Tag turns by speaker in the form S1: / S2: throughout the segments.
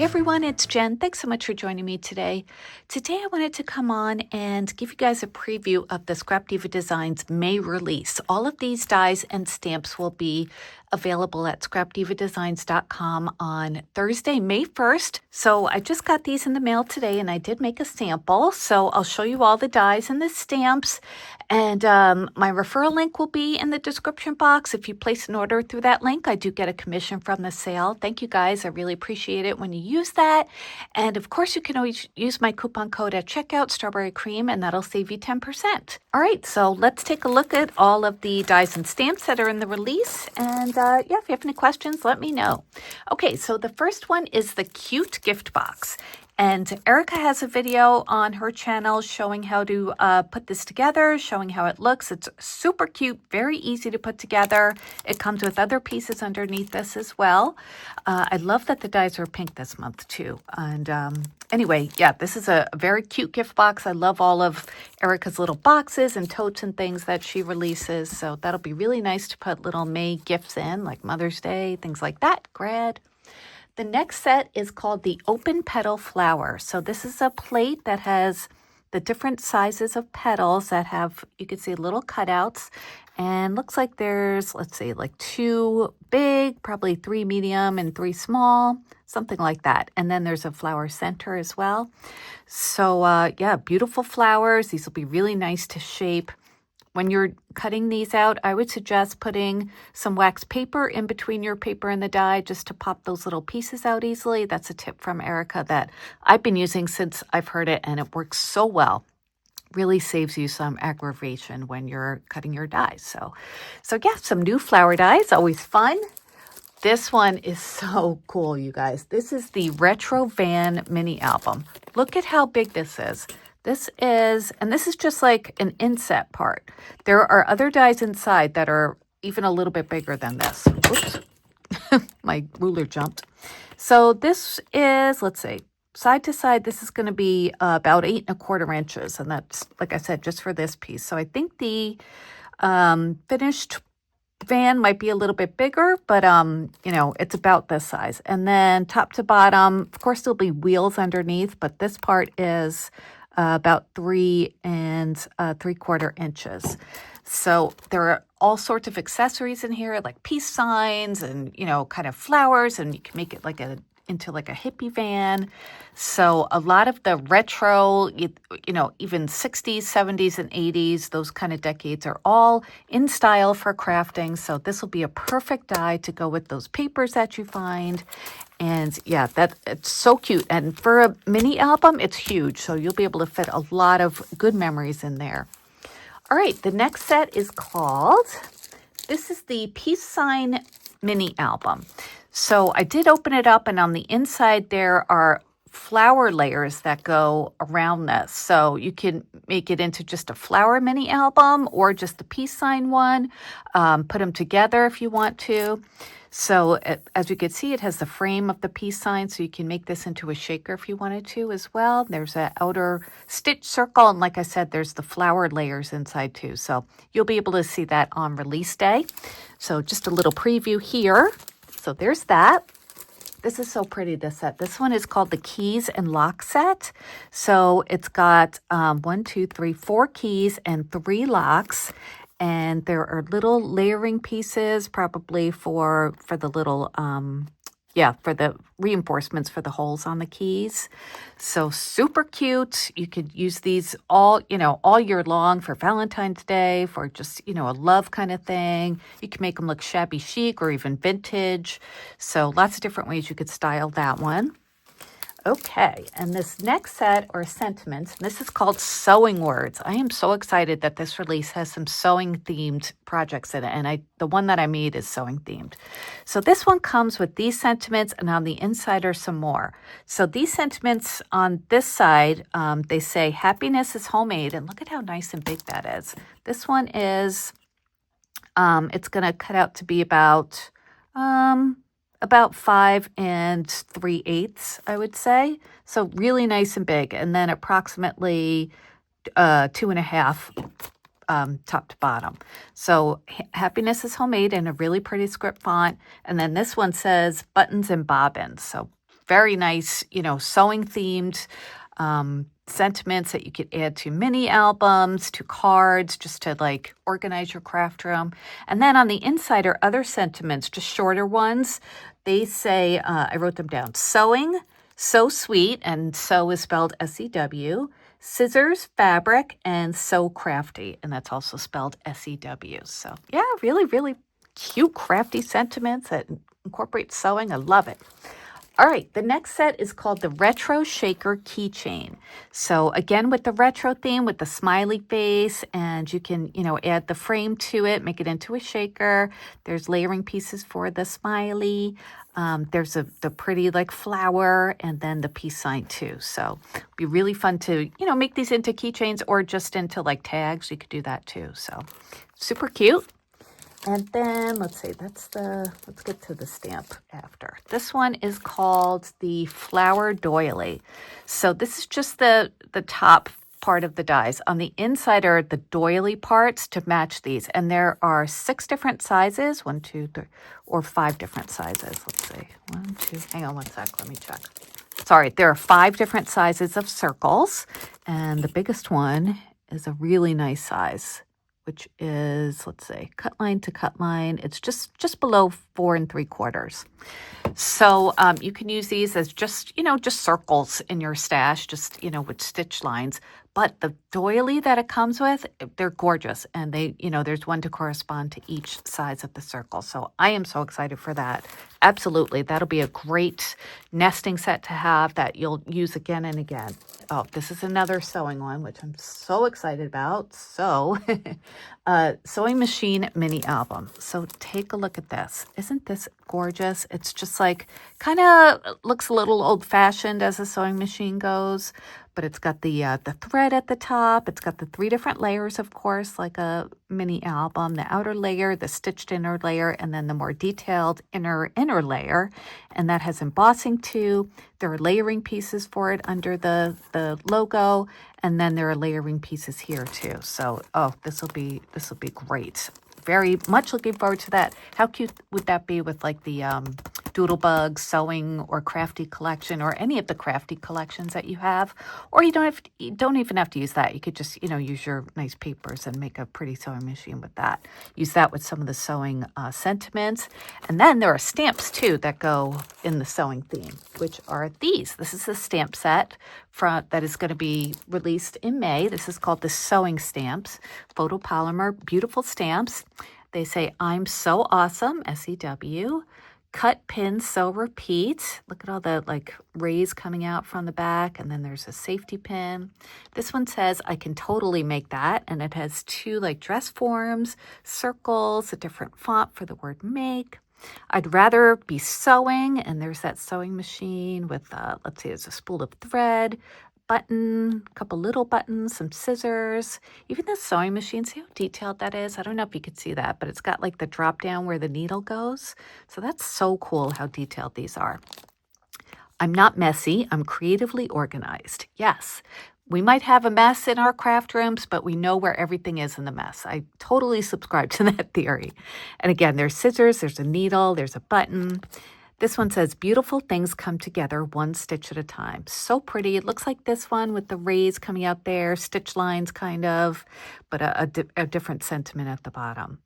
S1: Hey everyone, it's Jen. Thanks so much for joining me today. Today I wanted to come on and give you guys a preview of the Scrap Diva Designs May release. All of these dies and stamps will be available at scrapdivadesigns.com on Thursday, May 1st. So I just got these in the mail today and I did make a sample. So I'll show you all the dies and the stamps. And my referral link will be in the description box. If you place an order through that link, I do get a commission from the sale. Thank you guys. I really appreciate it when you use that. And of course, you can always use my coupon code at checkout, Strawberry Cream, and that'll save you 10%. All right, so let's take a look at all of the dies and stamps that are in the release. And if you have any questions, let me know. Okay, so the first one is the cute gift box. And Erica has a video on her channel showing how to put this together, showing how it looks. It's super cute, very easy to put together. It comes with other pieces underneath this as well. I love that the dies are pink this month too. And anyway, yeah, this is a very cute gift box. I love all of Erica's little boxes and totes and things that she releases. So that'll be really nice to put little May gifts in, like Mother's Day, things like that, grad. The next set is called the Open Petal Flower. So this is a plate that has the different sizes of petals that have, you can see little cutouts. And looks like there's, let's see, like 2 big, probably 3 medium and 3 small, something like that. And then there's a flower center as well. So yeah, beautiful flowers. These will be really nice to shape. When you're cutting these out, I would suggest putting some wax paper in between your paper and the die just to pop those little pieces out easily. That's a tip from Erica that I've been using since I've heard it, and it works so well. Really saves you some aggravation when you're cutting your dies. So yeah, some new flower dies, always fun. This one is so cool, you guys. This is the Retro Van mini album. Look at how big this is. This is just like an inset part. There are other dies inside that are even a little bit bigger than this. Oops, my ruler jumped. So this is, let's see, side to side, this is going to be about 8 1/4 inches. And that's, like I said, just for this piece. So I think the finished van might be a little bit bigger, but it's about this size. And then top to bottom, of course, there'll be wheels underneath, but this part is about 3 3/4 inches. So there are all sorts of accessories in here, like peace signs and, kind of flowers, and you can make it into a hippie van. So a lot of the retro, even 60s, 70s, and 80s, those kind of decades are all in style for crafting. So this will be a perfect die to go with those papers that you find. And yeah, it's so cute. And for a mini album, it's huge. So you'll be able to fit a lot of good memories in there. All right, the next set is this is the Peace Sign mini album. So I did open it up, and on the inside there are flower layers that go around this. So you can make it into just a flower mini album or just the peace sign one. Put them together if you want to. So as you can see, it has the frame of the peace sign, so you can make this into a shaker if you wanted to as well. There's an outer stitch circle, and like I said, there's the flower layers inside too. So you'll be able to see that on release day. So just a little preview here. So there's that. This is so pretty, this set. This one is called the Keys and Lock Set. So it's got 4 keys and 3 locks. And there are little layering pieces, probably for the little, for the reinforcements for the holes on the keys. So super cute. You could use these all year long for Valentine's Day, for just, a love kind of thing. You can make them look shabby chic or even vintage. So lots of different ways you could style that one. Okay, and this next set are sentiments, and this is called Sewing Words. I am so excited that this release has some sewing themed projects in it, and the one that I made is sewing themed. So this one comes with these sentiments, and on the inside are some more. So these sentiments on this side, they say happiness is homemade, and look at how nice and big that is. This one is, it's going to cut out to be about 5 3/8, I would say. So really nice and big. And then approximately 2.5 top to bottom. So happiness is homemade in a really pretty script font. And then this one says buttons and bobbins. So very nice, sewing themed sentiments that you could add to mini albums, to cards, just to like organize your craft room. And then on the inside are other sentiments, just shorter ones. They say, I wrote them down, sewing, so sweet, and sew is spelled S-E-W, scissors, fabric, and so crafty, and that's also spelled S-E-W. So yeah, really, really cute, crafty sentiments that incorporate sewing. I love it. All right, the next set is called the Retro Shaker Keychain. So again, with the retro theme, with the smiley face, and you can, add the frame to it, make it into a shaker. There's layering pieces for the smiley. There's the pretty like flower, and then the peace sign too. So it'd be really fun to, make these into keychains or just into like tags. You could do that too. So super cute. And then let's get to the stamp after. This one is called the Flower Doily. So this is just the top part of the dies. On the inside are the doily parts to match these. And there are 6 different sizes, 1, 2, 3, or 5 different sizes. Let's see, 1, 2, hang on one sec, let me check. Sorry, there are 5 different sizes of circles. And the biggest one is a really nice size, which is, let's say, cut line to cut line. It's just below 4 3/4. So you can use these as just circles in your stash, just, with stitch lines. But the doily that it comes with, they're gorgeous. And they, there's one to correspond to each size of the circle. So I am so excited for that. Absolutely. That'll be a great nesting set to have that you'll use again and again. Oh, this is another sewing one, which I'm so excited about. So, sewing machine mini album. So take a look at this. Isn't this gorgeous? It's just like, kind of looks a little old-fashioned as a sewing machine goes, but it's got the thread at the top. It's got the 3 different layers, of course, like a mini album. The outer layer, the stitched inner layer, and then the more detailed inner layer. And that has embossing too. There are layering pieces for it under the logo, and then there are layering pieces here too. So, this will be great. Very much looking forward to that. How cute would that be with like the Doodlebug sewing or crafty collection, or any of the crafty collections that you have? Or you don't even have to use that. You could just use your nice papers and make a pretty sewing machine with that. Use that with some of the sewing sentiments. And then there are stamps too that go in the sewing theme, which are these. This is a stamp set that is going to be released in May. This is called the Sewing Stamps, photopolymer, beautiful stamps. They say, I'm so awesome, S-E-W. Cut, pin, sew, repeat. Look at all the like rays coming out from the back, and then there's a safety pin. This one says, I can totally make that, and it has 2 like dress forms, circles, a different font for the word make. I'd rather be sewing, and there's that sewing machine with, let's see, it's a spool of thread, button, a couple little buttons, some scissors, even the sewing machine. See how detailed that is? I don't know if you could see that, but it's got like the drop down where the needle goes. So that's so cool how detailed these are. I'm not messy. I'm creatively organized. Yes. We might have a mess in our craft rooms, but we know where everything is in the mess. I totally subscribe to that theory. And again, there's scissors, there's a needle, there's a button. This one says, beautiful things come together one stitch at a time. So pretty. It looks like this one with the rays coming out there, stitch lines kind of, but a different sentiment at the bottom.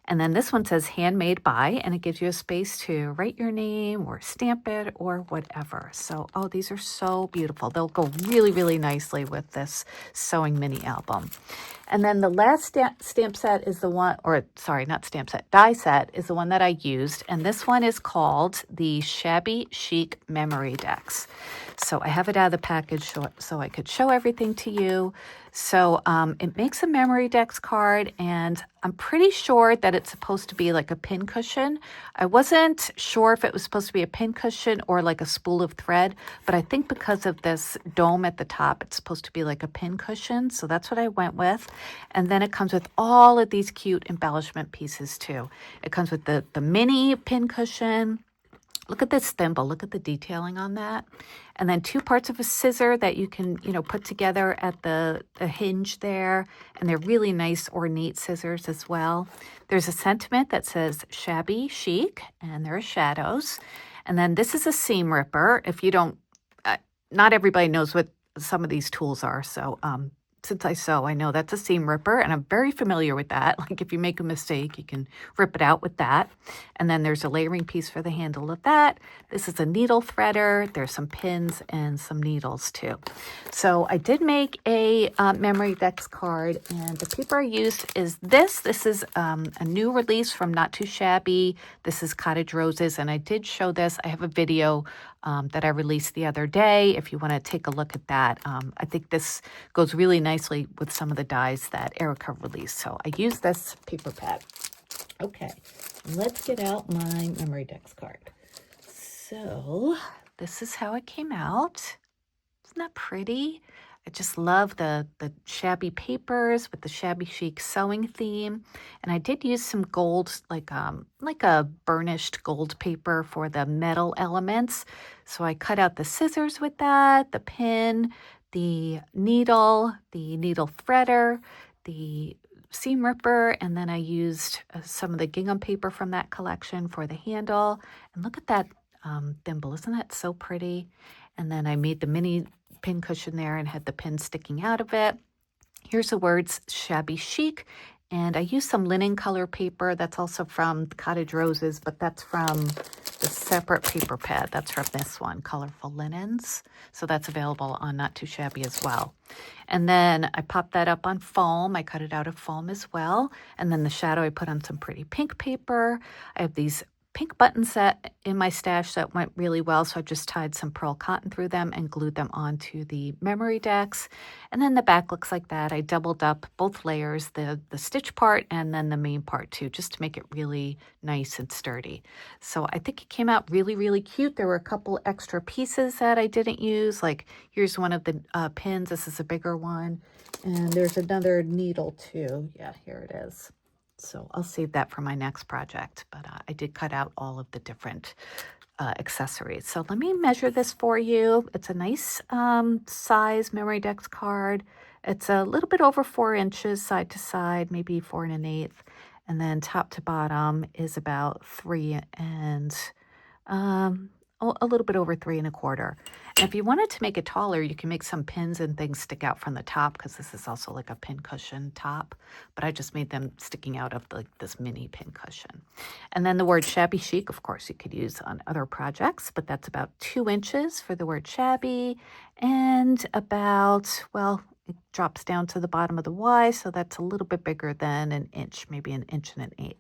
S1: And then this one says handmade by, and it gives you a space to write your name or stamp it or whatever. So, these are so beautiful. They'll go really, really nicely with this sewing mini album. And then the last stamp set is the one, or sorry, not stamp set, die set is the one that I used. And this one is called the Shabby Chic Memory Decks. So I have it out of the package so I could show everything to you. So it makes a memory decks card, and I'm pretty sure that it's supposed to be like a pin cushion. I wasn't sure if it was supposed to be a pin cushion or like a spool of thread, but I think because of this dome at the top, it's supposed to be like a pin cushion. So that's what I went with. And then it comes with all of these cute embellishment pieces too. It comes with the mini pin cushion. Look at this thimble. Look at the detailing on that. And then 2 parts of a scissor that you can, put together at the hinge there. And they're really nice ornate scissors as well. There's a sentiment that says shabby chic, and there are shadows. And then this is a seam ripper. If you don't, not everybody knows what some of these tools are. So since I sew, I know that's a seam ripper, and I'm very familiar with that. Like if you make a mistake, you can rip it out with that. And then there's a layering piece for the handle of that. This is a needle threader. There's some pins and some needles too. So I did make a memory decks card, and the paper I used is this. This is a new release from Not Too Shabby. This is Cottage Roses, and I did show this. I have a video that I released the other day. If you want to take a look at that, I think this goes really nicely with some of the dies that Erica released. So I use this paper pad. Okay, let's get out my memory decks card. So this is how it came out. Isn't that pretty? I just love the shabby papers with the shabby chic sewing theme. And I did use some gold, like a burnished gold paper for the metal elements. So I cut out the scissors with that, the pin, the needle threader, the seam ripper, and then I used some of the gingham paper from that collection for the handle. And look at that thimble. Isn't that so pretty? And then I made the mini pin cushion there and had the pin sticking out of it. Here's the words shabby chic, and I used some linen color paper. That's also from Cottage Roses, but that's from the separate paper pad. That's from this one, Colorful Linens. So that's available on Not Too Shabby as well. And then I popped that up on foam. I cut it out of foam as well. And then the shadow I put on some pretty pink paper. I have these pink buttons set in my stash that went really well, so I just tied some pearl cotton through them and glued them onto the memory decks. And then the back looks like that. I doubled up both layers, the stitch part and then the main part too, just to make it really nice and sturdy. So I think it came out really, really cute. There were a couple extra pieces that I didn't use, like here's one of the pins. This is a bigger one. And there's another needle too. Yeah, here it is. So I'll save that for my next project, but I did cut out all of the different accessories. So let me measure this for you. It's a nice size memory decks card. It's a little bit over 4 inches side to side, maybe 4 1/8. And then top to bottom is about 3 and a little bit over 3 1/4. And if you wanted to make it taller, you can make some pins and things stick out from the top, because this is also like a pin cushion top. But I just made them sticking out of this mini pin cushion. And then the word shabby chic, of course, you could use on other projects, but that's about 2 inches for the word shabby, and about, well, it drops down to the bottom of the Y, so that's a little bit bigger than an inch, maybe 1 1/8 inches.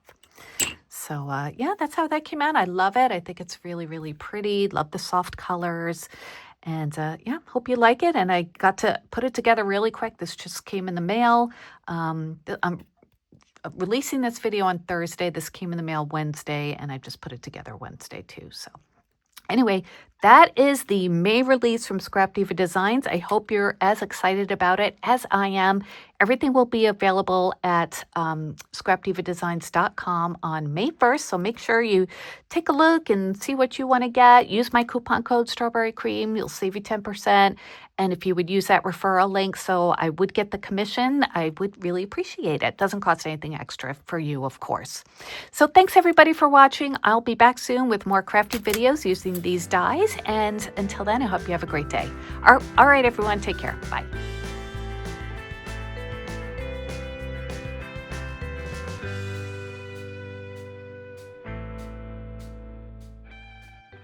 S1: So yeah, that's how that came out. I love it. I think it's really, really pretty. Love the soft colors. And yeah, hope you like it. And I got to put it together really quick. This just came in the mail. I'm releasing this video on Thursday. This came in the mail Wednesday, and I just put it together Wednesday too. So anyway, that is the May release from Scrap Diva Designs. I hope you're as excited about it as I am. Everything will be available at scrapdivadesigns.com on May 1st. So make sure you take a look and see what you want to get. Use my coupon code Strawberry Cream. You'll save you 10%. And if you would use that referral link, so I would get the commission, I would really appreciate it. Doesn't cost anything extra for you, of course. So thanks everybody for watching. I'll be back soon with more crafty videos using these dies. And until then, I hope you have a great day. All right, everyone, take care. Bye.